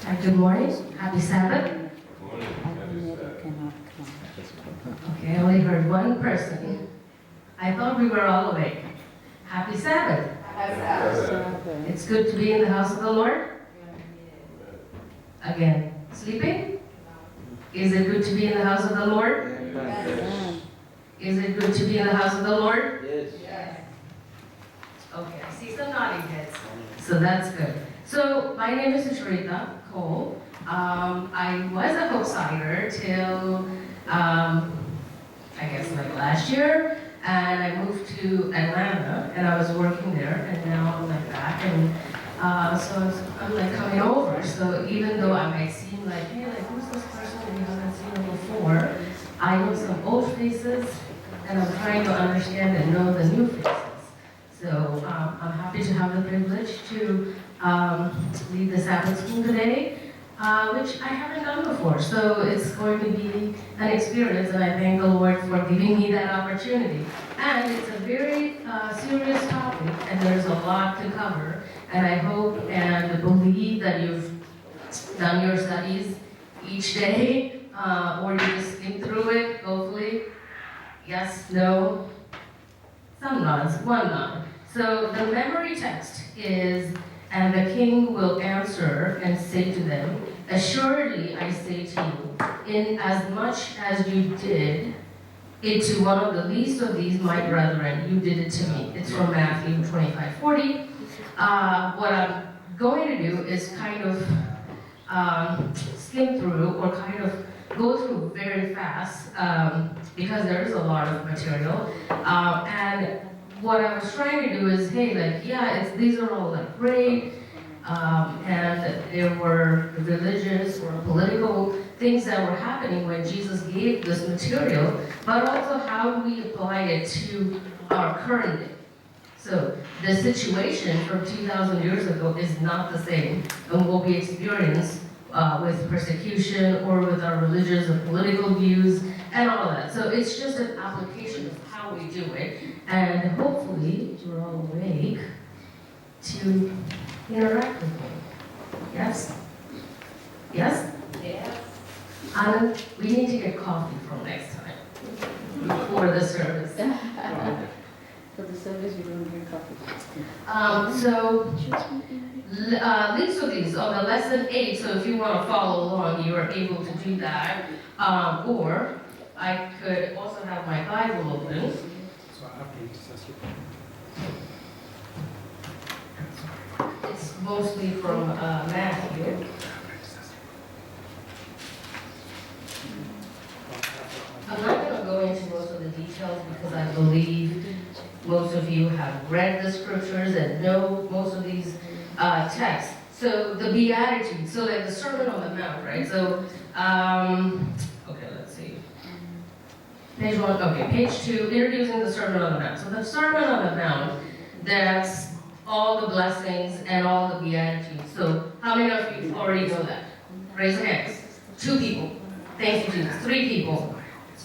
Good morning. Happy Sabbath. Okay, I only heard one person. I thought we were all awake. Happy Sabbath. It's good to be in the house of the Lord. Again, sleeping? Is it good to be in the house of the Lord? Is it good to be in the house of the Lord? Yes. Okay, I see some nodding heads. So that's good. So my name is Sucharitha Cole. I was a HopeSider till I guess like last year, and I moved to Atlanta, and I was working there, and now I'm like back, and I'm like coming over. So even though I might seem like, hey, like who's this person and you haven't seen them before, I know some old faces, and I'm trying to understand and know the new faces. So I'm happy to have the privilege to lead the Sabbath school today, which I haven't done before. So it's going to be an experience, and I thank the Lord for giving me that opportunity. And it's a very serious topic, and there's a lot to cover. And I hope and believe that you've done your studies each day, or you just skim through it, hopefully. Yes, no, some nods, one nod. So the memory text is, and the king will answer and say to them, assuredly I say to you, in as much as you did it to one of the least of these my brethren, you did it to me. It's from Matthew 25:40. What I'm going to do is kind of skim through or kind of go through very fast because there is a lot of material. And what I was trying to do is, hey, like, yeah, these are all like great, and there were religious or political things that were happening when Jesus gave this material, but also how do we apply it to our current day? So the situation from 2,000 years ago is not the same than what we experience with persecution or with our religious or political views and all of that. So it's just an application of how we do it, and hopefully you're all awake to interact with me. Yes? Yes? Yes. Anand, we need to get coffee from next time before the service. For the service, we don't drink coffee. Least of these on the lesson 8, so if you want to follow along, you are able to do that. Or I could also have my Bible open. So after intercessory. It's mostly from Matthew. I'm not going to go into most of the details because I believe most of you have read the scriptures and know most of these texts. So the Beatitudes, so like the Sermon on the Mount, right? So, okay, let's see. Page 1, okay, page 2, introducing the Sermon on the Mount. So the Sermon on the Mount, that's all the blessings and all the Beatitudes. So how many of you already know that? Raise your hands. 2 people. Thank you, Jesus. 3 people.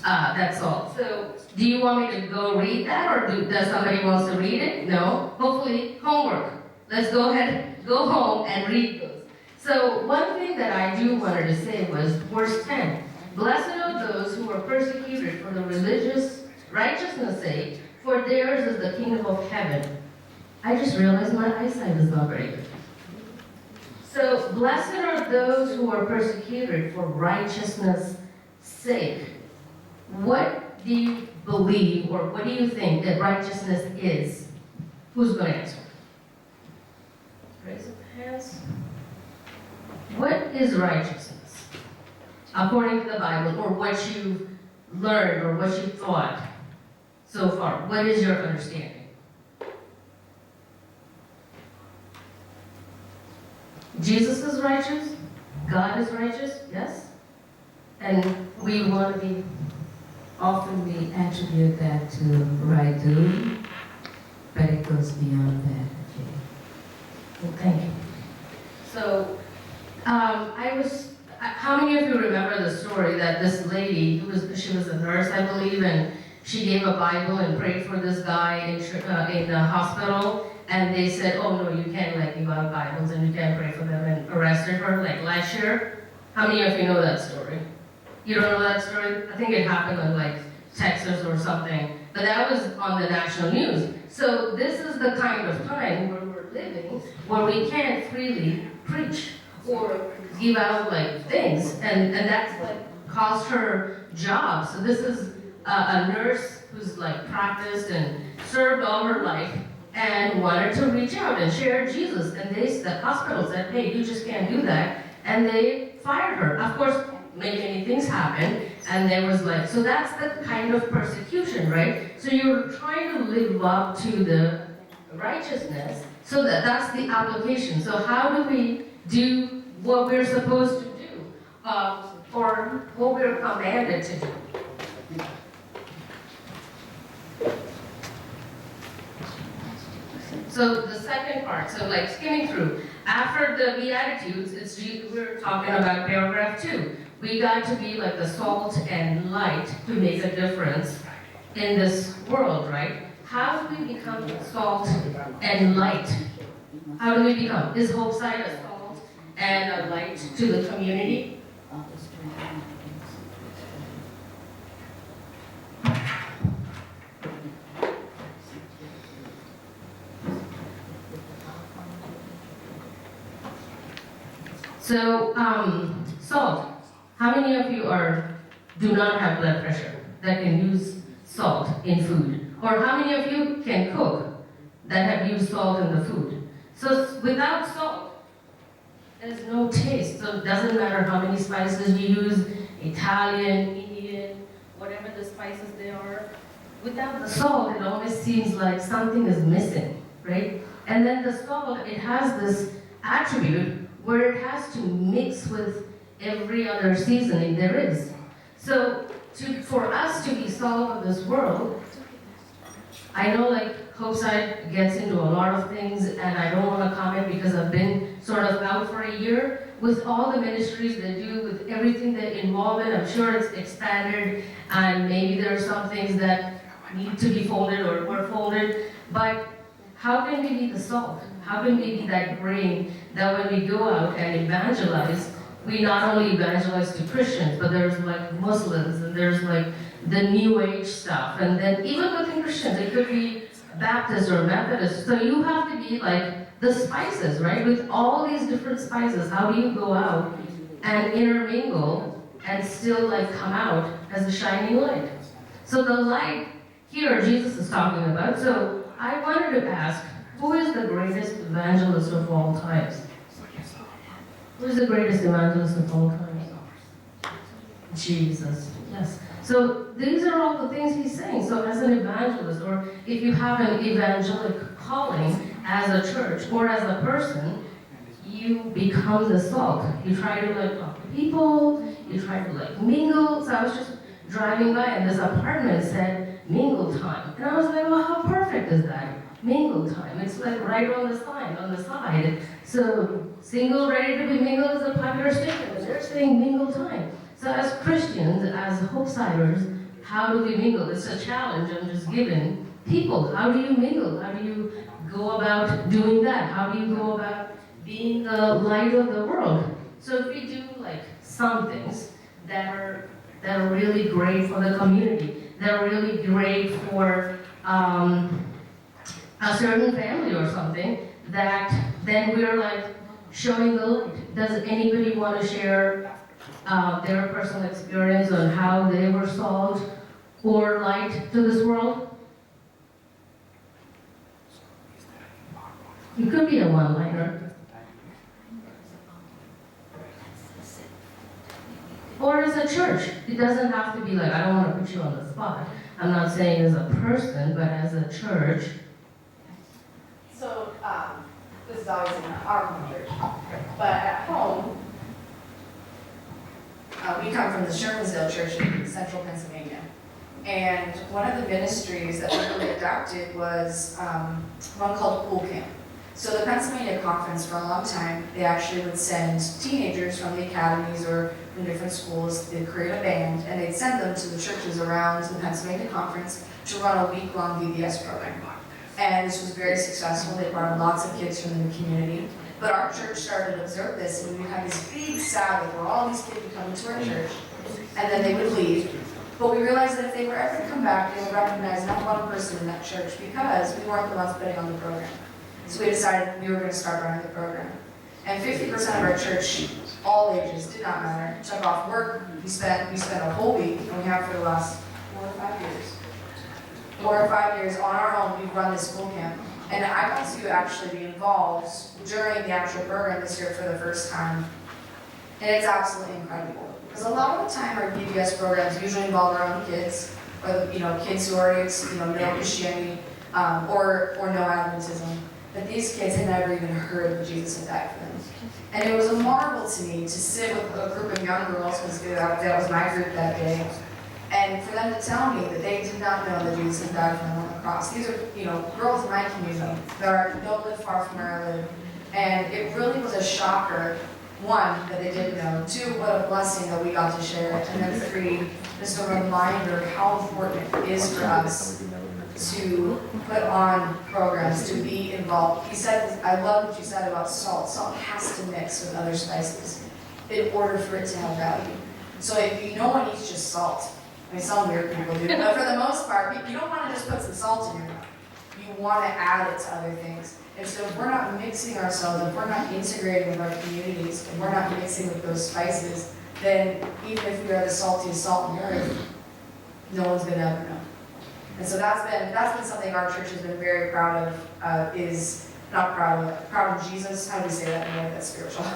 That's all. So do you want me to go read that, or does somebody wants to read it? No? Hopefully, homework. Let's go ahead, go home and read those. So one thing that I do wanted to say was verse 10. Blessed are those who are persecuted for the religious righteousness' sake, for theirs is the kingdom of heaven. I just realized my eyesight is not very good. So blessed are those who are persecuted for righteousness' sake. What do you believe, or what do you think that righteousness is? Who's going to answer? Raise your hands. What is righteousness? According to the Bible, or what you've learned, or what you've thought so far, what is your understanding? Jesus is righteous? God is righteous? Yes? And we want to be... Often we attribute that to right doing, but it goes beyond that. Well, thank you. So, how many of you remember the story that this lady, she was a nurse, I believe, and she gave a Bible and prayed for this guy in the hospital, and they said, oh no, you can't like give out Bibles and you can't pray for them, and arrested her like last year. How many of you know that story? You don't know that story? I think it happened in like Texas or something, but that was on the national news. So this is the kind of time where we're living, where we can't freely preach or give out like things, and that's like cost her job. So this is a nurse who's like practiced and served all her life and wanted to reach out and share Jesus, and the hospital said, hey, you just can't do that, and they fired her. Of course, many things happened, and there was like, so that's the kind of persecution, right? So you're trying to live up to the righteousness, so that's the application. So how do we do what we're supposed to do, or what we're commanded to do? So the second part, so like skimming through, after the Beatitudes, we're talking about paragraph 2. We got to be like the salt and light to make a difference in this world, right? How do we become salt and light? How do we become? Is HopeSide a salt and a light to the community? So, salt. How many of you do not have blood pressure that can use salt in food? Or how many of you can cook that have used salt in the food? So without salt, there's no taste. So it doesn't matter how many spices you use, Italian, Indian, whatever the spices they are. Without the salt, it always seems like something is missing, right? And then the salt, it has this attribute where it has to mix with every other seasoning there is. So for us to be salt of this world, I know like HopeSide gets into a lot of things, and I don't want to comment because I've been sort of out for a year. With all the ministries they do, with everything they involve in, I'm sure it's expanded, and maybe there are some things that need to be folded or were folded, but how can we be the salt? How can we be that grain that when we go out and evangelize, we not only evangelize to Christians, but there's like Muslims, and there's like the New Age stuff, and then even within Christians, it could be Baptist or Methodist. So you have to be like the spices, right? With all these different spices, how do you go out and intermingle and still like come out as a shining light? So the light here Jesus is talking about. So I wanted to ask, who is the greatest evangelist of all times? Who is the greatest evangelist of all times? Jesus, yes. So these are all the things he's saying. So as an evangelist, or if you have an evangelic calling as a church or as a person, you become the salt. You try to like talk to people, you try to like mingle. So I was just driving by and this apartment said mingle time. And I was like, well, how perfect is that? Mingle time. It's like right on the sign, on the side. So single, ready to be mingled is a popular statement. They're saying mingle time. So as Christians, as HopeSiders, how do we mingle? It's a challenge I'm just giving people. How do you mingle? How do you go about doing that? How do you go about being the light of the world? So if we do like some things that are really great for the community, that are really great for a certain family or something, that then we're like showing the light. Does anybody want to share their personal experience on how they were salt or light to this world? It could be a one-liner. Or as a church. It doesn't have to be like, I don't want to put you on the spot. I'm not saying as a person, but as a church. So, this is always in our home church, but at home, we come from the Shermansdale Church in central Pennsylvania. And one of the ministries that we really adopted was one called Pool Camp. So the Pennsylvania Conference, for a long time, they actually would send teenagers from the academies or from different schools, they'd create a band, and they'd send them to the churches around the Pennsylvania Conference to run a week-long VBS program. And this was very successful. They brought in lots of kids from the community. But our church started to observe this, and we had this big Sabbath where all these kids would come into our church, and then they would leave. But we realized that if they were ever to come back, they would recognize not one person in that church because we weren't the ones putting on the program. So we decided we were going to start running the program. And 50% of our church, all ages, did not matter, took off work. We spent a whole week, and we have for the last 4 or 5 years. 4 or 5 years on our own, we've run this school camp. And I got to actually be involved during the actual program this year for the first time. And it's absolutely incredible. Because a lot of the time our VBS programs usually involve our own kids, or kids who already know Christianity, or know Adventism. But these kids had never even heard that Jesus had died for them. And it was a marvel to me to sit with a group of young girls, because that was my group that day, and for them to tell me that they did not know that Jesus had died for them on the cross. These are, girls in my community that don't live far from where I live. And it really was a shocker, one, that they didn't know, two, what a blessing that we got to share it, and then three, just a reminder of how important it is for us to put on programs, to be involved. He said, I love what you said about salt. Salt has to mix with other spices in order for it to have value. So if no one eats just salt. I mean, some weird people do, but for the most part, you don't want to just put some salt in your mouth. You want to add it to other things. And so if we're not mixing ourselves, if we're not integrating with our communities, if we're not mixing with those spices, then even if we are the saltiest salt on the earth, no one's going to ever know. And so that's been something our church has been very proud of, proud of Jesus. How do we say that in a way that's spiritual?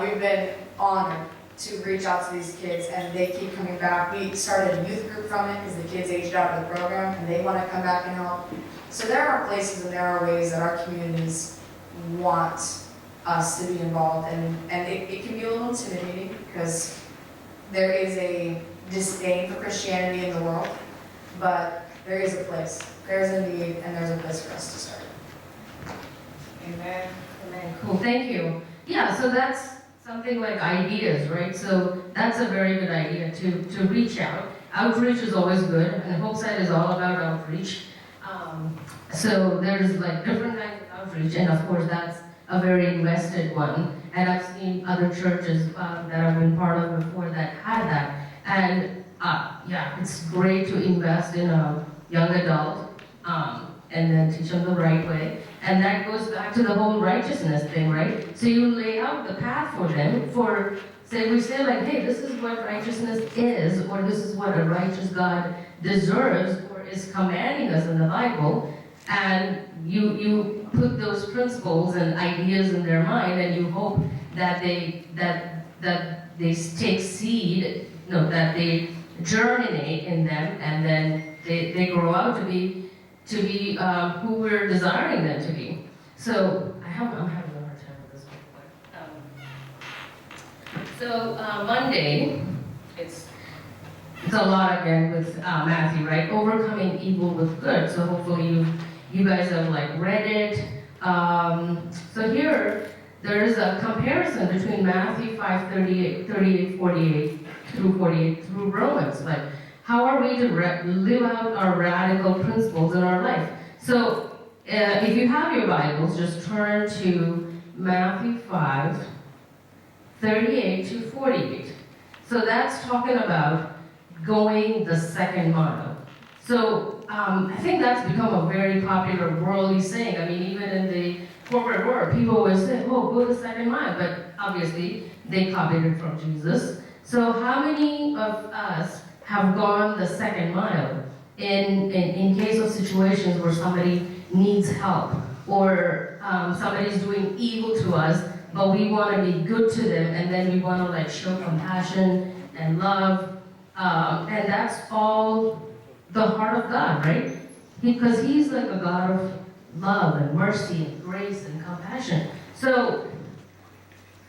We've been honored to reach out to these kids, and they keep coming back. We started a youth group from it because the kids aged out of the program, and they want to come back and help. So there are places and there are ways that our communities want us to be involved, and it can be a little intimidating because there is a disdain for Christianity in the world, but there is a place. There's a need, and there's a place for us to start. Amen. Amen. Cool. Thank you. Yeah, so that's something like ideas, right? So that's a very good idea to reach out. Outreach is always good, and HopeSide is all about outreach. So there's like different kinds of outreach, and of course that's a very invested one. And I've seen other churches that I've been part of before that had that. And yeah, it's great to invest in a young adult and then teach them the right way. And that goes back to the whole righteousness thing, right? So you lay out the path for them we say like, hey, this is what righteousness is, or this is what a righteous God deserves or is commanding us in the Bible. And you put those principles and ideas in their mind, and you hope that they take seed, that they germinate in them, and then they grow out to be who we're desiring them to be. So I'm having a hard time with this one. So Monday, it's a lot again with Matthew, right? Overcoming evil with good. So hopefully you guys have like read it. So here there is a comparison between Matthew 5:38, 48 through 48 through Romans. Like, how are we to live out our radical principles in our life? So if you have your Bibles, just turn to Matthew 5:38 to 48. So that's talking about going the second mile. So I think that's become a very popular worldly saying. I mean, even in the corporate world, people always say, oh, go the second mile. But obviously, they copied it from Jesus. So how many of us have gone the second mile in case of situations where somebody needs help, or somebody's doing evil to us, but we want to be good to them, and then we want to like show compassion and love, and that's all the heart of God, right? Because He's like a God of love and mercy and grace and compassion. So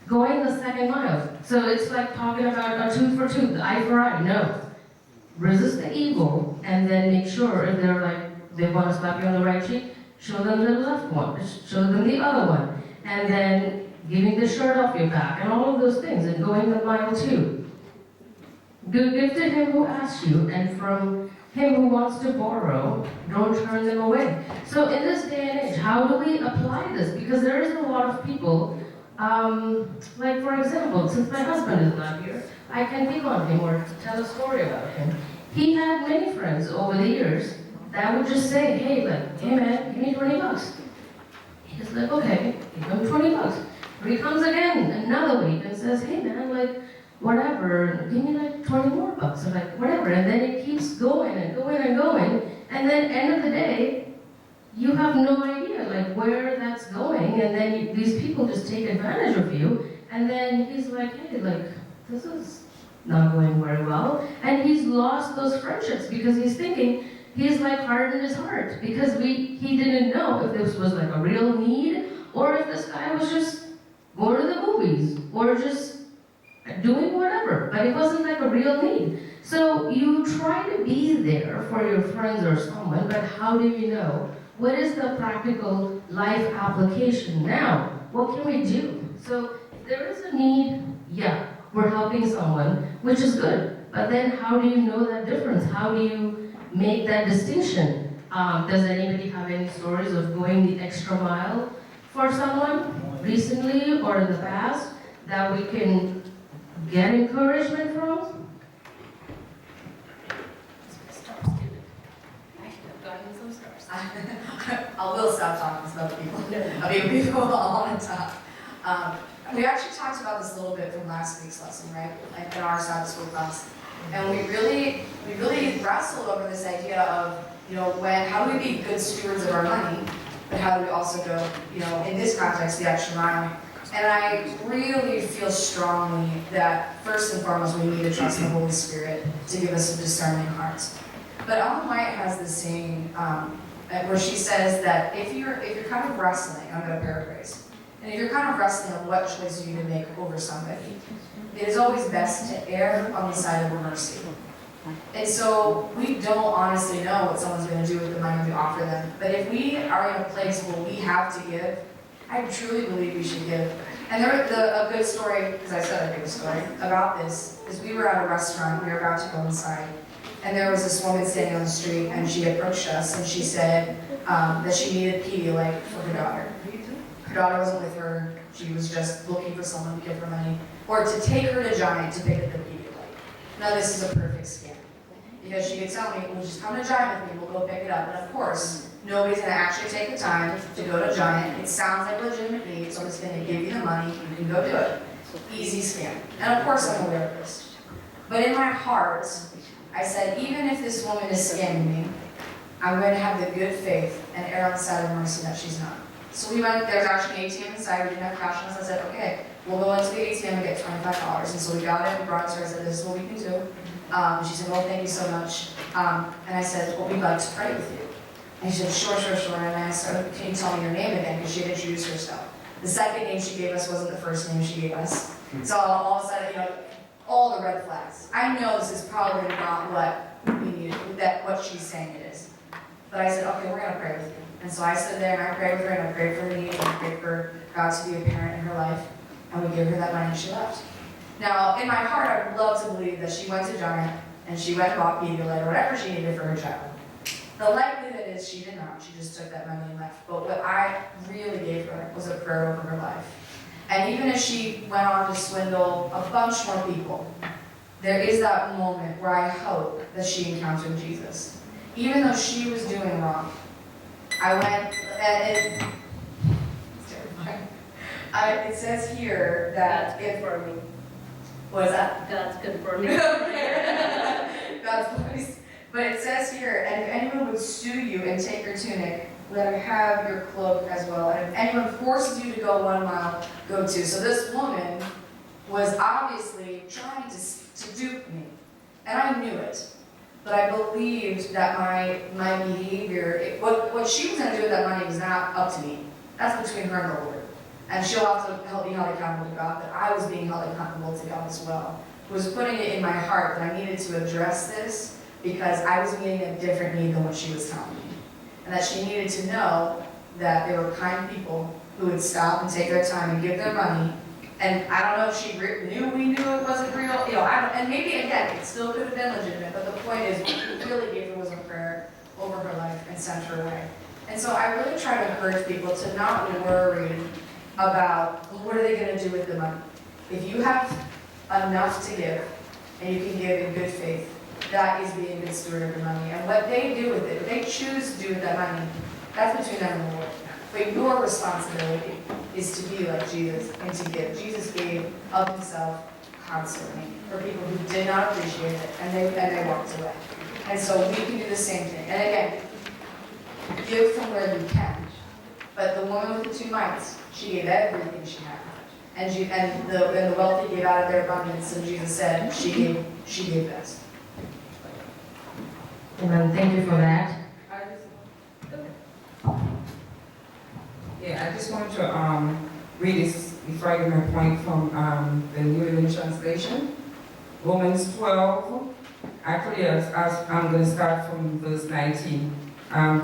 going the second mile. So it's like talking about a tooth for tooth, eye for eye. No. Resist the evil, and then make sure if they're like, they want to slap you on the right cheek, show them the left one, show them the other one. And then giving the shirt off your back, and all of those things, and going the mile too. Give to him who asks you, and from him who wants to borrow, don't turn them away. So So in this day and age, how do we apply this? Because there is a lot of people, like for example, since my husband is not here, I can pick on him or tell a story about him. He had many friends over the years that would just say, hey, like, hey man, give me 20 bucks. He's like, okay, give him 20 bucks. Or he comes again another week and says, hey man, like, whatever, give me like 20 more bucks, or like, whatever. And then it keeps going and going and going. And then end of the day, you have no idea like where that's going. And then these people just take advantage of you. And then he's like, hey, like, this is not going very well. And he's lost those friendships because he's thinking, he's like hardened his heart because he didn't know if this was like a real need or if this guy was just going to the movies or just doing whatever, but it wasn't like a real need. So you try to be there for your friends or someone, but how do you know? What is the practical life application now? What can we do? So if there is a need, yeah, we're helping someone, which is good, but then how do you know that difference? How do you make that distinction? Does anybody have any stories of going the extra mile for someone recently or in the past that we can get encouragement from? I will stop talking to other people. I mean, people all want to talk. We actually talked about this a little bit from last week's lesson, right? Like in our Sabbath school class. And we really wrestled over this idea of, how do we be good stewards of our money, but how do we also go, in this context, the extra mile? And I really feel strongly that first and foremost, we need to trust the Holy Spirit to give us a discerning heart. But Ellen White has this saying where she says that if you're kind of wrestling, I'm going to paraphrase, and if you're kind of wrestling on what choice you need to make over somebody, it is always best to err on the side of mercy. And so we don't honestly know what someone's going to do with the money we offer them. But if we are in a place where we have to give, I truly believe we should give. And a good story, because I said a good story, about this is we were at a restaurant, we were about to go inside, and there was this woman standing on the street, and she approached us, and she said that she needed Pedialyte for her daughter. Her daughter wasn't with her, she was just looking for someone to give her money, or to take her to Giant to pick up the Pedialyte. Now this is a perfect scam, because she could tell me, well, just come to Giant with me, we'll go pick it up, and of course, nobody's going to actually take the time to go to Giant. It sounds like a legitimate need, so I'm just going to give you the money, you can go do it. Easy scam. And of course I'm aware of this. But in my heart, I said, even if this woman is scamming me, I'm going to have the good faith and err on the side of mercy that she's not. So we went, there's actually an ATM inside, we didn't have cash on us. I said, okay, we'll go into the ATM and get $25. And so we got it, we brought it to her, I said, this is what we can do. She said, well, thank you so much. And I said, well, we'd like to pray with you. And she said, sure. And I asked her, can you tell me your name again? Because she had introduced herself. The second name she gave us wasn't the first name she gave us. So all of a sudden, all the red flags. I know this is probably not what we needed, what she's saying it is. But I said, okay, we're going to pray with you. And so I stood there and I prayed with her and I prayed for her need and I prayed for God to be a parent in her life. And we gave her that money and she left. Now, in my heart, I would love to believe that she went to Giant and she went and bought Pedialyte or whatever she needed for her child. The likelihood is she did not. She just took that money and left. But what I really gave her was a prayer over her life. And even if she went on to swindle a bunch more people, there is that moment where I hope that she encountered Jesus. Even though she was doing wrong, I went, and it's terrifying. It says here that God's confirming. What is that? God's confirming. God's voice. But it says here, and if anyone would sue you and take your tunic, let him have your cloak as well. And if anyone forces you to go 1 mile, go 2. So this woman was obviously trying to dupe me. And I knew it. But I believed that my behavior, what she was going to do with that money was not up to me. That's between her and the Lord. And she'll have to help me held accountable to God, but I was being held accountable to God as well. It was putting it in my heart that I needed to address this because I was meeting a different need than what she was telling me. And that she needed to know that there were kind people who would stop and take their time and give their money. And I don't know if she knew we knew it wasn't real, and maybe again, it still could have been legitimate, but the point is, what we really gave her was a prayer over her life and sent her away. And so I really try to encourage people to not worry about, well, what are they going to do with the money? If you have enough to give, and you can give in good faith, that is being a good steward of the money. And what they do with it, what they choose to do with that money, that's between them and the Lord. But your responsibility is to be like Jesus and to give. Jesus gave of himself constantly for people who did not appreciate it, and they walked away. And so we can do the same thing. And again, give from where you can. But the woman with the 2 mites, she gave everything she had. And the wealthy gave out of their abundance, and Jesus said she gave best. Amen. Thank you for that. Yeah, I just want to read this before I give my point from the New Living Translation. Romans 12. Actually, I'm going to start from verse 19.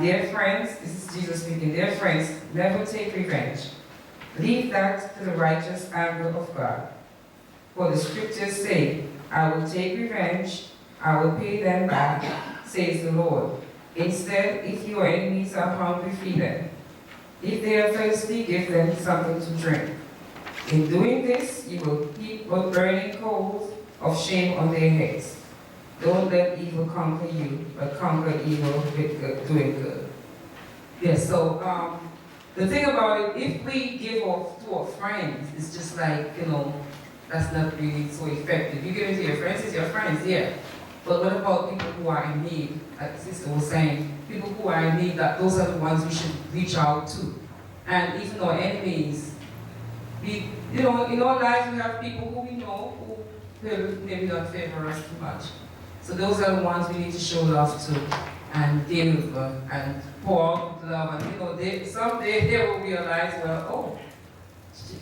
Dear friends, this is Jesus speaking. Dear friends, never take revenge. Leave that to the righteous anger of God. For the scriptures say, I will take revenge, I will pay them back, says the Lord. Instead, if your enemies are hungry, feed them. If they are thirsty, give them something to drink. In doing this, you will heap burning coals of shame on their heads. Don't let evil conquer you, but conquer evil with doing good. Yes, so the thing about it, if we give off to our friends, it's just like, that's not really so effective. You give it to your friends, it's your friends, yeah. But what about people who are in need? Like the sister was saying, people who are in need, those are the ones we should reach out to. And even our enemies, in our lives we have people who we know who will maybe not favor us too much. So those are the ones we need to show love to and deal with and pour out love. And someday they will realize, well,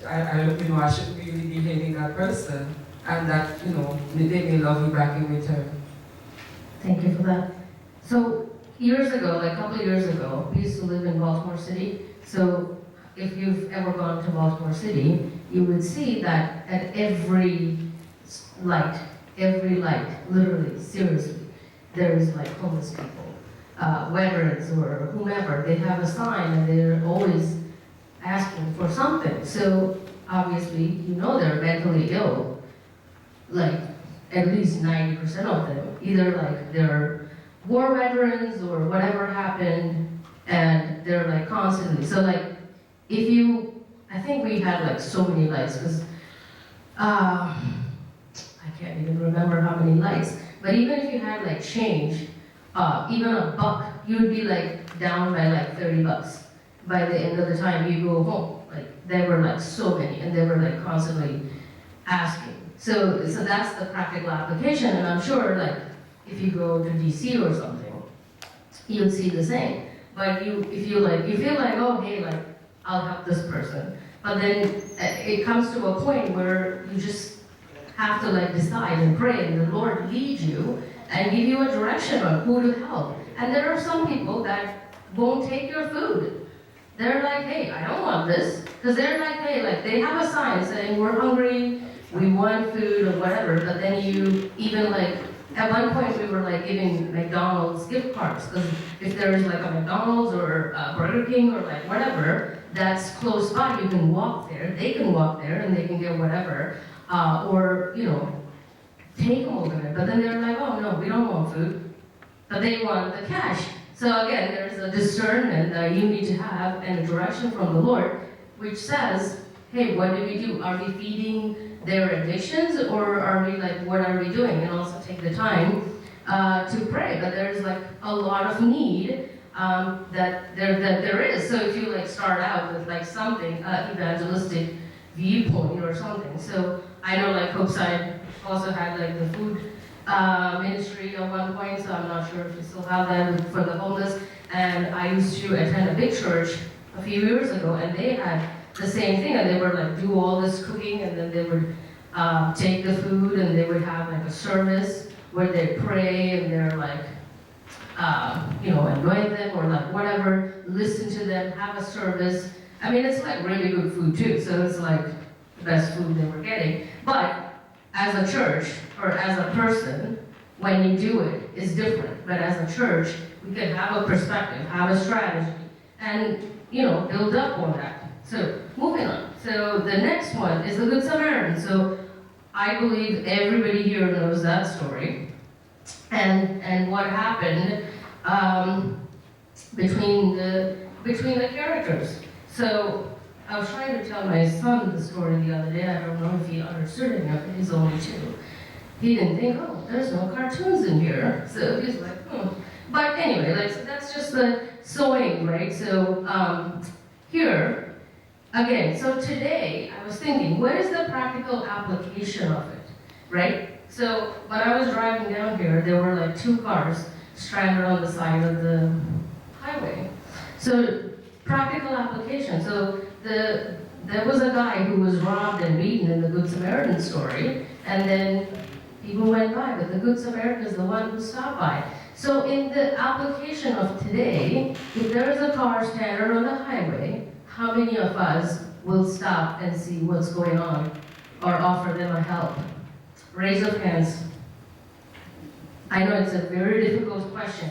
I shouldn't really be hating that person, and that they may love you back in return. Thank you for that. So years ago, like a couple of years ago, we used to live in Baltimore City. So if you've ever gone to Baltimore City, you would see that at every light, literally, seriously, there is like homeless people, veterans or whomever. They have a sign and they're always asking for something. So obviously, they're mentally ill. Like at least 90% of them, either like they're war veterans or whatever happened, and they're like constantly. So like, I think we had like so many lights because I can't even remember how many lights. But even if you had like change, even $1, you would be like down by like $30 by the end of the time you go home. Like there were like so many, and they were like constantly asking. So that's the practical application, and I'm sure like if you go to DC or something, you'll see the same. But if you feel like, oh hey, like I'll help this person, but then it comes to a point where you just have to like decide and pray, and the Lord lead you and give you a direction on who to help. And there are some people that won't take your food. They're like, hey, I don't want this, because they're like, hey, like they have a sign saying we're hungry, we want food or whatever, but then you even like, at one point we were like giving McDonald's gift cards, because if there is like a McDonald's or a Burger King or like whatever that's close by, you can walk there, they can walk there and they can get whatever, or take them over there. But then they're like, oh no, we don't want food, but they want the cash. So again, there's a discernment that you need to have and a direction from the Lord, which says, hey, what do we do? Are we feeding their addictions, or are we like, what are we doing? And also take the time to pray. But there's like a lot of need that there is. So if you like start out with like something, evangelistic viewpoint or something. So I know like HopeSide also had like the food ministry at one point, so I'm not sure if you still have that for the homeless. And I used to attend a big church a few years ago, and they had the same thing, and they would like do all this cooking, and then they would take the food, and they would have like a service where they pray, and they're like, anoint them or like whatever, listen to them, have a service. I mean, it's like really good food too, so it's like the best food they were getting. But as a church or as a person, when you do it, it's different. But as a church, we can have a perspective, have a strategy, and, build up on that. So, moving on. So, the next one is the Good Samaritan. So, I believe everybody here knows that story. And what happened between the characters. So, I was trying to tell my son the story the other day. I don't know if he understood any of it. He's only 2. He didn't think, oh, there's no cartoons in here. So he's like, But anyway, so that's just the sewing, right? So here, again, so today I was thinking, what is the practical application of it, right? So when I was driving down here, there were like 2 cars stranded on the side of the highway. So practical application. So there was a guy who was robbed and beaten in the Good Samaritan story, and then people went by, but the Good Samaritan is the one who stopped by. So in the application of today, if there is a car stranded on the highway, how many of us will stop and see what's going on or offer them a help? Raise of hands. I know it's a very difficult question.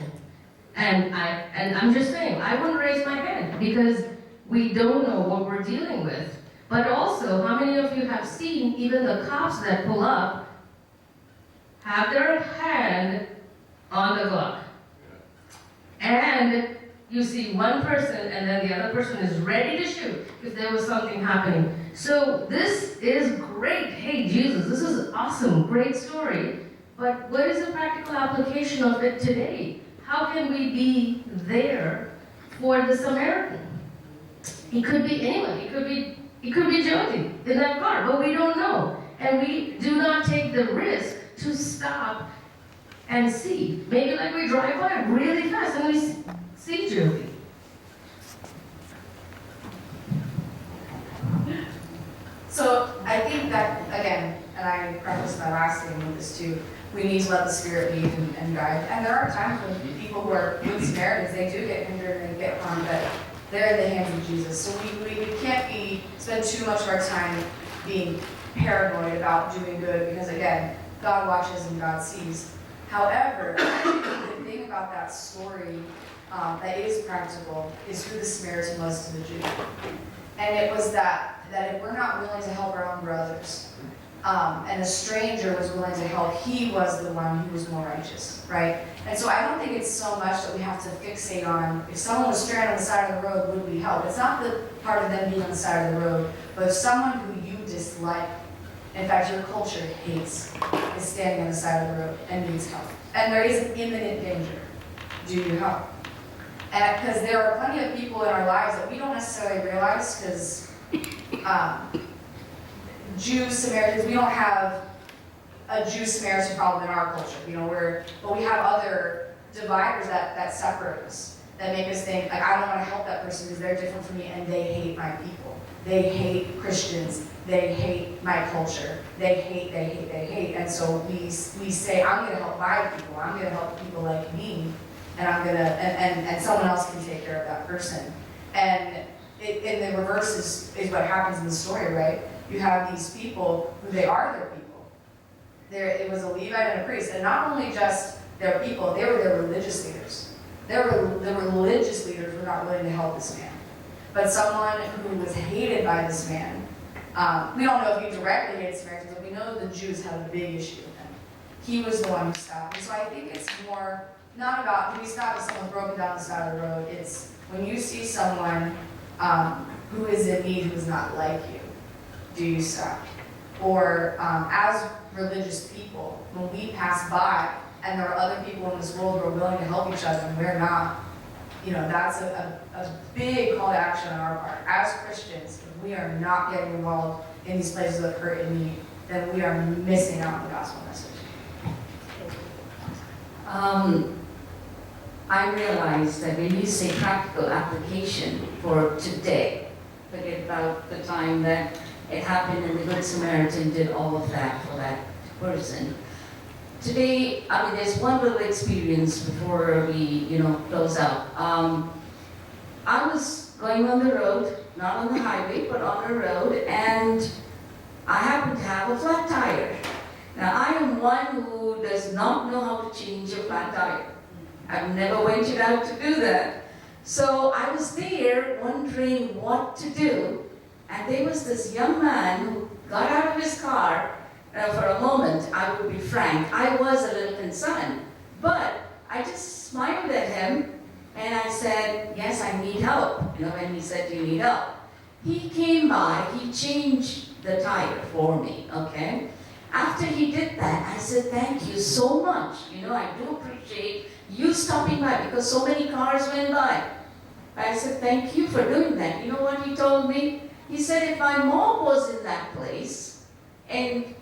And I'm just saying, I wouldn't raise my hand because we don't know what we're dealing with. But also, how many of you have seen even the cops that pull up have their hand on the Glock? And you see one person and then the other person is ready to shoot if there was something happening. So this is great. Hey, Jesus, this is awesome, great story. But what is the practical application of it today? How can we be there for the Samaritan? He could be anyone. He could be Jody in that car, but we don't know. And we do not take the risk to stop and see. Maybe like we drive by really fast and we see Jody. So I think that, again, and I prefaced my last statement with this too, we need to let the Spirit lead and guide. And there are times when people who are good Samaritans, they do get hindered and get harmed, but they're in the hands of Jesus. So we can't spend too much of our time being paranoid about doing good because, again, God watches and God sees. However, the thing about that story that is practical is who the Samaritan was to the Jew. And it was that if we're not willing to help our own brothers, and a stranger was willing to help, he was the one who was more righteous, right? And so I don't think it's so much that we have to fixate on, if someone was stranded on the side of the road, would we help? It's not the part of them being on the side of the road, but if someone who you dislike, in fact your culture hates, is standing on the side of the road and needs help, and there is imminent danger, do you help? And because there are plenty of people in our lives that we don't necessarily realize, because Jews, Samaritans, we don't have a Jew-Samaritan problem in our culture, but we have other dividers that separate us, that make us think, like, I don't want to help that person because they're different from me and they hate my people. They hate Christians. They hate my culture. They hate. And so we say, I'm going to help my people. I'm going to help people like me, and I'm going to, and someone else can take care of that person. And in the reverse is what happens in the story, right? You have these people who they are their people. It was a Levite and a priest, and not only just their people, they were their religious leaders. They were the religious leaders who were not willing to help this man. But someone who was hated by this man, we don't know if he directly hated Samaritans, but we know the Jews had a big issue with him. He was the one who stopped. And so I think it's more not about, do we stop if someone's broken down the side of the road? It's when you see someone who is in need, who's not like you, do you stop? Or as religious people, when we pass by and there are other people in this world who are willing to help each other and we're not, that's a big call to action on our part. As Christians, if we are not getting involved in these places of hurt and need, then we are missing out on the gospel message. I realize that when you say practical application for today, forget about the time that it happened and the Good Samaritan did all of that for that person. Today, there's one little experience before we, close out. I was going on the road, not on the highway, but on the road, and I happened to have a flat tire. Now, I am one who does not know how to change a flat tire. I've never ventured out to do that. So I was there wondering what to do, and there was this young man who got out of his car. For a moment, I will be frank, I was a little concerned, but I just smiled at him and I said, yes, I need help. When he said, do you need help? He came by, he changed the tire for me, okay? After he did that, I said, thank you so much. I do appreciate you stopping by because so many cars went by. I said, thank you for doing that. You know what he told me? He said, if my mom was in that place and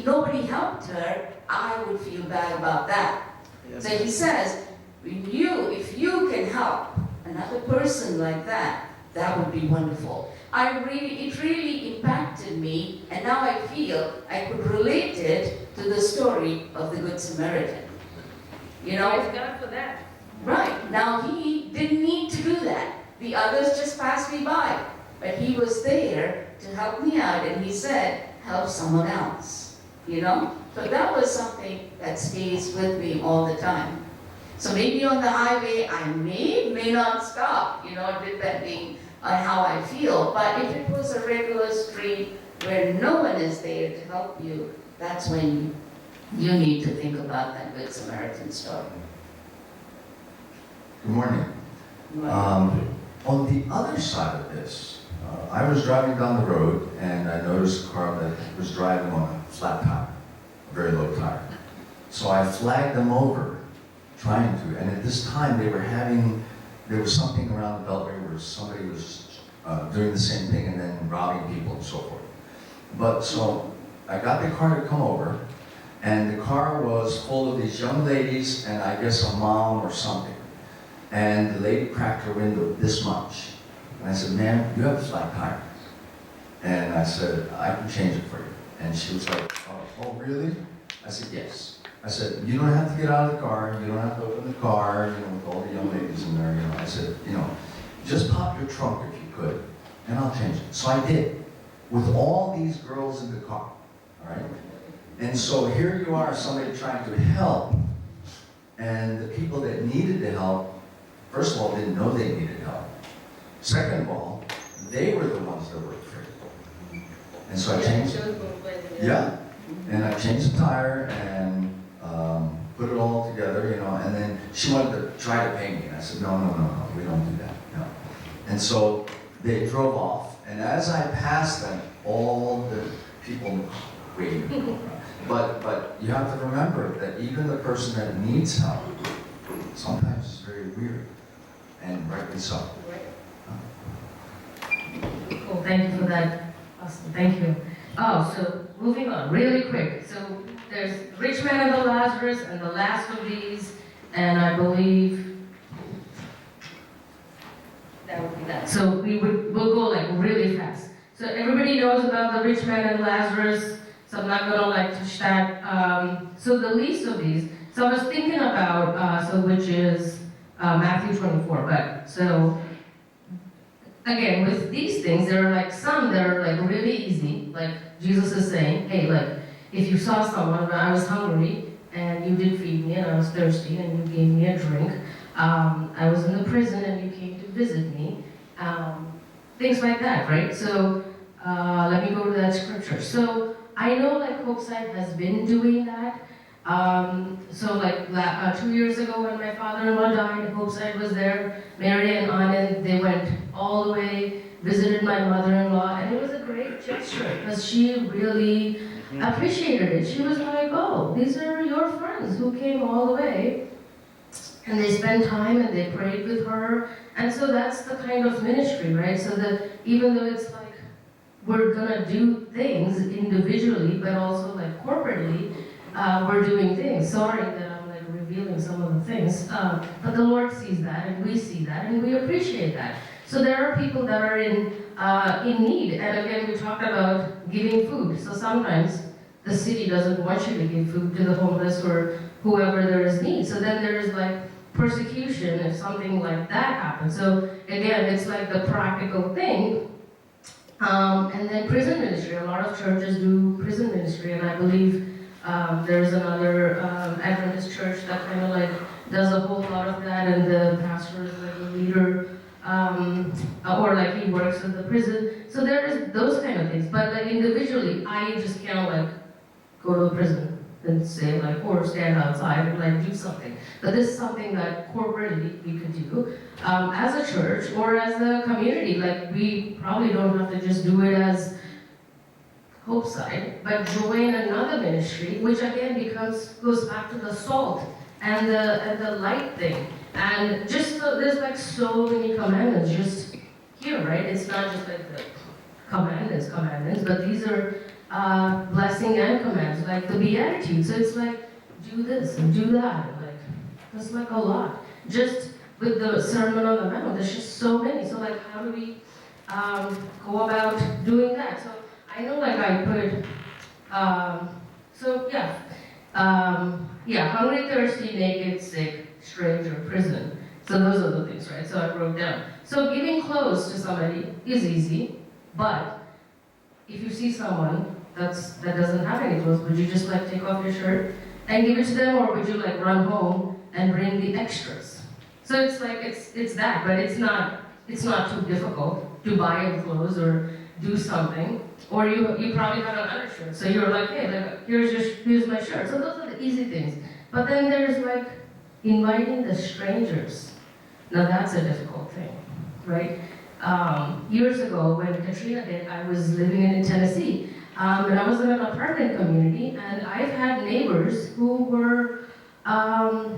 nobody helped her, I would feel bad about that. Yes. So he says, if you can help another person like that, that would be wonderful. It really impacted me, and now I feel I could relate it to the story of the Good Samaritan. Praise God for that. Right, now he didn't need to do that. The others just passed me by, but he was there to help me out, and he said, help someone else. So that was something that stays with me all the time. So maybe on the highway, I may not stop, depending on how I feel. But if it was a regular street where no one is there to help you, that's when you need to think about that Good Samaritan story. Good morning. On the other side of this, I was driving down the road and I noticed a car that was driving on a flat tire, a very low tire. So I flagged them over, trying to, and at this time there was something around the Beltway where somebody was doing the same thing and then robbing people and so forth. But so I got the car to come over, and the car was full of these young ladies and I guess a mom or something. And the lady cracked her window this much. And I said, ma'am, you have a flat tire. And I said, I can change it for you. And she was like, oh really? I said, yes. I said, you don't have to get out of the car, you don't have to open the car, with all the young ladies in there, I said, just pop your trunk if you could, and I'll change it. So I did, with all these girls in the car, all right? And so here you are, somebody trying to help, and the people that needed the help, first of all, didn't know they needed help. Second of all, they were the ones that were afraid. And so I changed it. Yeah. And I changed the tire and put it all together, and then she wanted to try to pay me. And I said, no, we don't do that, no. And so they drove off, and as I passed them, all the people waiting. But you have to remember that even the person that needs help, sometimes it's very weird, and rightly so. Cool, thank you for that. Awesome, thank you. Oh, so moving on, really quick. So there's rich man and the Lazarus, and the last of these, and I believe that would be that. So we'll go like really fast. So everybody knows about the rich man and Lazarus, so I'm not gonna touch that. So the least of these, so I was thinking about, which is Matthew 24, but so, again, with these things, there are some that are really easy. Jesus is saying, hey, if you saw someone when I was hungry and you did feed me and I was thirsty and you gave me a drink, I was in the prison and you came to visit me, things like that, right? So let me go to that scripture. So I know HopeSide has been doing that. 2 years ago when my father-in-law died, HopeSide was there. Mary and Anand, they went all the way, visited my mother-in-law, and it was a great gesture because she really appreciated it. She was like, oh, these are your friends who came all the way. And they spent time and they prayed with her. And so that's the kind of ministry, right? So that even though it's we're gonna do things individually, but also corporately, we're doing things. Sorry that I'm revealing some of the things, but the Lord sees that, and we see that, and we appreciate that. So there are people that are in need, and again, we talked about giving food. So sometimes the city doesn't want you to give food to the homeless or whoever there is need. So then there is persecution if something like that happens. So again, it's the practical thing. And then prison ministry. A lot of churches do prison ministry, and I believe there's another Adventist church that kind of does a whole lot of that, and the pastor is like a leader, or like he works in the prison. So there is those kind of things. But like individually, I just can't like go to the prison and say like, or stand outside and like do something. But this is something that corporately we could do as a church or as a community. Like we probably don't have to just do it as HopeSide, but join another ministry, which again goes back to the salt and the light thing. And just there's like so many commandments just here, right? It's not just like the commandments, but these are blessing and commands, like the Beatitudes. So it's like, do this and do that. And like, there's like a lot. Just with the Sermon on the Mount, there's just so many. So like, how do we go about doing that? So I know like I put, hungry, thirsty, naked, sick, stranger, prison. So those are the things, right? So I wrote down. So giving clothes to somebody is easy, but if you see someone that doesn't have any clothes, would you just like take off your shirt and give it to them, or would you like run home and bring the extras? So it's like it's that, but it's not too difficult to buy them clothes or do something. Or you probably have an undershirt, so you're like, hey, like, here's my shirt. So those are the easy things. But then there's like inviting the strangers. Now that's a difficult thing, right? Years ago, when Katrina hit, I was living in Tennessee, and I was in an apartment community, and I've had neighbors who were, I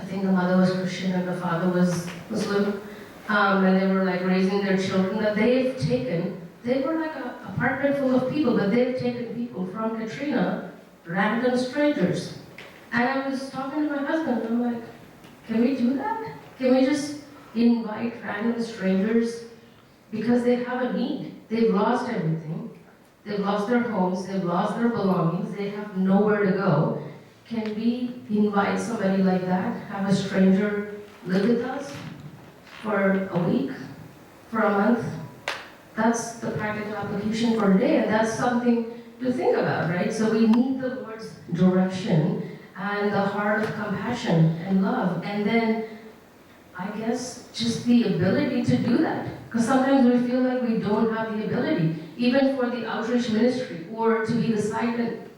think the mother was Christian and the father was Muslim, and they were like raising their children that they were like an apartment full of people, but they've taken people from Katrina, random strangers. And I was talking to my husband, and I'm like, can we do that? Can we just invite random strangers because they have a need? They've lost everything. They've lost their homes, they've lost their belongings, they have nowhere to go. Can we invite somebody like that, have a stranger live with us for a week, for a month? That's the practical application for today, and that's something to think about, right? So we need the Lord's direction and the heart of compassion and love, and then I guess just the ability to do that. Because sometimes we feel like we don't have the ability, even for the outreach ministry, or to be the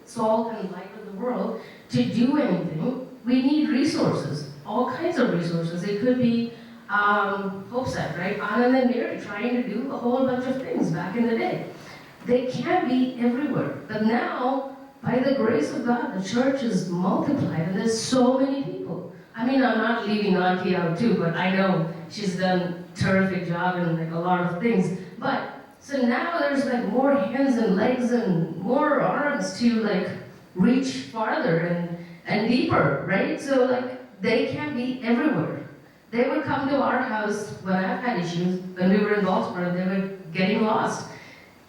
salt and light of the world, to do anything. We need resources, all kinds of resources. It could be HopeSide, right? Anand and Mary trying to do a whole bunch of things back in the day. They can't be everywhere. But now, by the grace of God, the church is multiplied, and there's so many people. I mean, I'm not leaving Auntie out too, but I know she's done a terrific job in like a lot of things. But, so now there's like more hands and legs and more arms to like reach farther and deeper, right? So like, they can't be everywhere. They would come to our house when I've had issues, when we were in Baltimore, they were getting lost.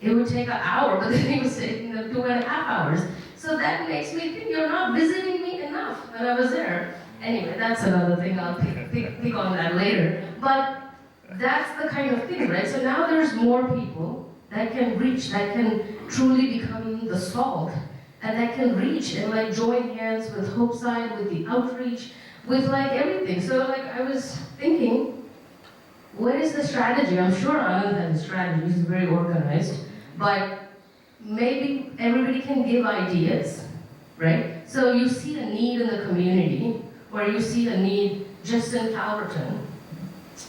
It would take an hour, but then it was taking them 2.5 hours. So that makes me think you're not visiting me enough when I was there. Anyway, that's another thing, I'll pick on that later. But that's the kind of thing, right? So now there's more people that can reach, that can truly become the salt, and that can reach and like join hands with HopeSide, with the outreach, with like everything. So like I was thinking, what is the strategy? I'm sure Anand has a strategy, he's very organized, but maybe everybody can give ideas, right? So you see a need in the community, or you see a need just in Calverton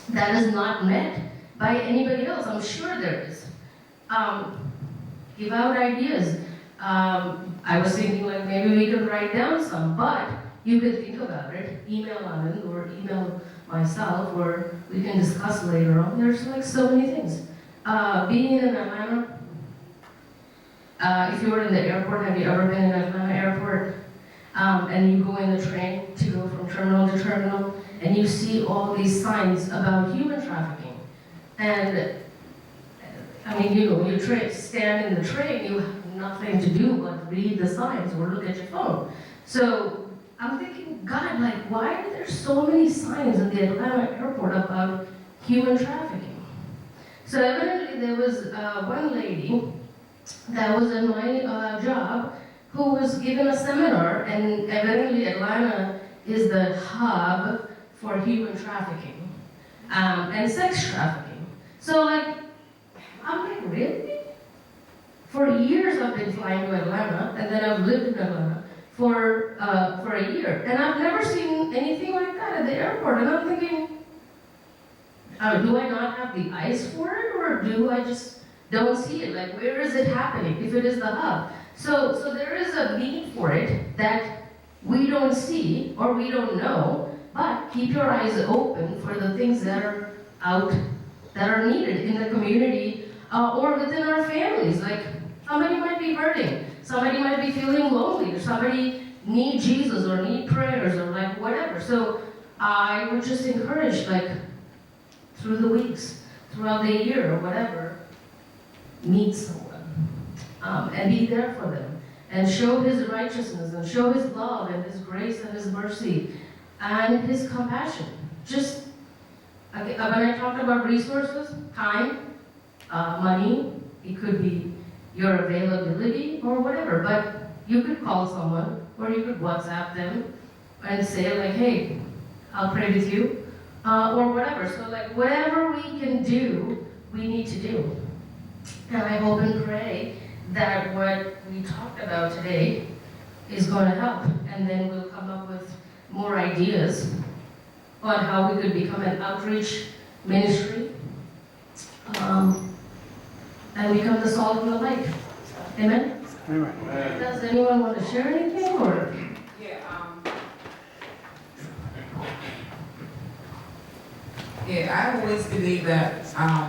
that is not met by anybody else. I'm sure there is. Give out ideas. I was thinking like maybe we could write down some, but you could think about it, email Anand or email myself, or we can discuss later on. There's like so many things. Being in Atlanta, if you were in the airport, have you ever been in Atlanta airport? And you go in the train to go from terminal to terminal, and you see all these signs about human trafficking. And I mean, you know, you stand in the train, you have nothing to do but read the signs or look at your phone. So I'm thinking, God, like, why are there so many signs in the Atlanta airport about human trafficking? So evidently there was one lady that was in my job who was given a seminar, and evidently Atlanta is the hub for human trafficking and sex trafficking. So like, I'm like, really? For years I've been flying to Atlanta, and then I've lived in Atlanta for a year, and I've never seen anything like that at the airport. And I'm thinking, do I not have the eyes for it, or do I just don't see it? Like, where is it happening if it is the hub? So there is a need for it that we don't see or we don't know, but keep your eyes open for the things that are out, that are needed in the community or within our families. Like, somebody might be hurting, somebody might be feeling lonely, or somebody need Jesus or need prayers or like whatever. So I would just encourage, like, through the weeks, throughout the year or whatever, meet someone and be there for them and show His righteousness and show His love and His grace and His mercy and His compassion. Just, when I talked about resources, time, money, it could be your availability or whatever, but you could call someone or you could WhatsApp them and say like, hey, I'll pray with you, or whatever. So like, whatever we can do, we need to do. And I hope and pray that what we talked about today is going to help, and then we'll come up with more ideas on how we could become an outreach ministry and become the salt and the light. Amen? Amen. Does anyone want to share anything, or? I always believe that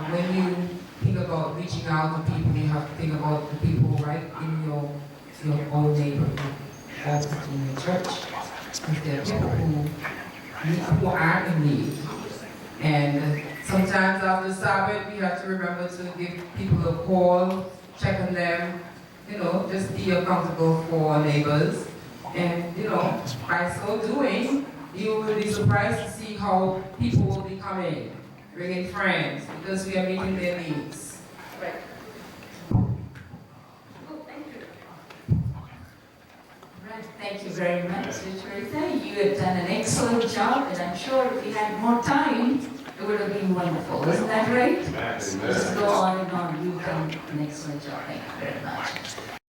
when you think about reaching out to people, you have to think about the people right in your own neighborhood, also in your church. Because there are people who are in need. And sometimes after Sabbath, we have to remember to give people a call, check on them, just be accountable for our neighbors. And, by so doing, you will be surprised to see how people will be coming, bringing friends, because we are meeting their needs. Right. Right, thank you very much, Sucharitha. You have done an excellent job, and I'm sure if you had more time, it would have been wonderful. Isn't that right? Just go on and on. You've done an excellent job. Thank you very much.